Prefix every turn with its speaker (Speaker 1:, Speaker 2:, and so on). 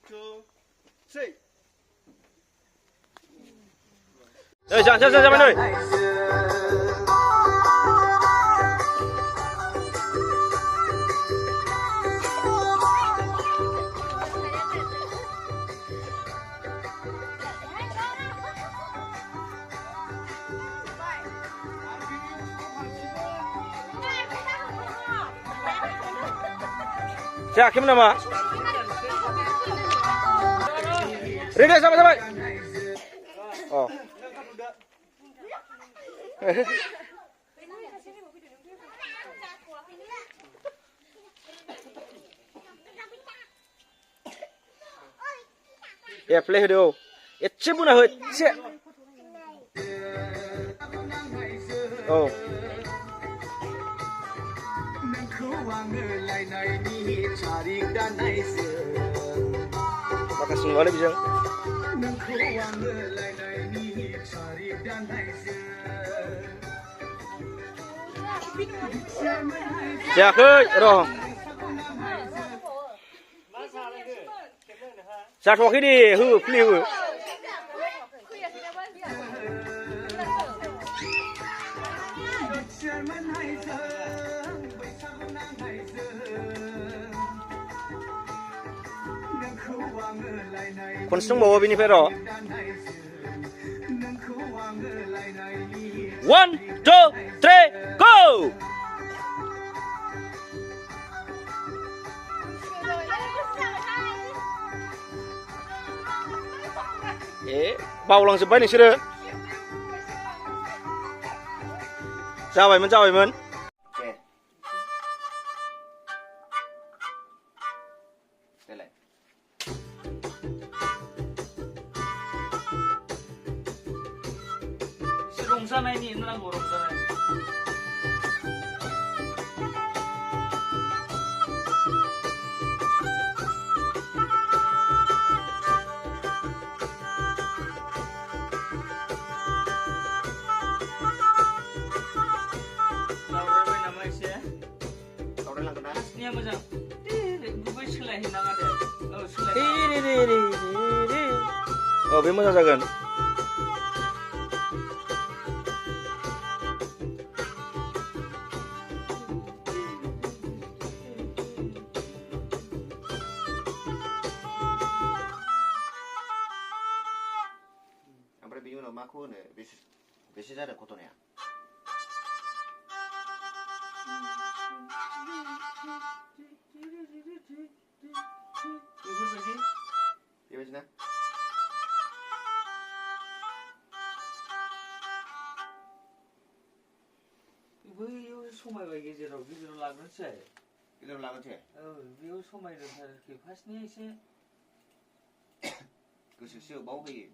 Speaker 1: 2, 3.
Speaker 2: Rồi, dạ bạn ơi. Siap, gimana, Mak? Ready, sampai. Oh. Ya, play video. Ya, cebuna hoi. Siap. Oh. Makasih sekali bisa. Siap, rồi. Siap waktu ini, play. Konsum bawa bini pero. 1, 2, 3, go! Bao lòng bay này chưa được. Chào bạn mình. Đây lại. Rongsan này ni, nó là của rongsan này. Oh, bemo jagan. Ambil bingung nama aku nih, besi ada kotornya. 이거지나? 왜 소마가 이게 저러 위로 나그렇지? 위로 나그렇지? 왜 소마를 이렇게 파시니 이제? 그 실수 뭐가 이?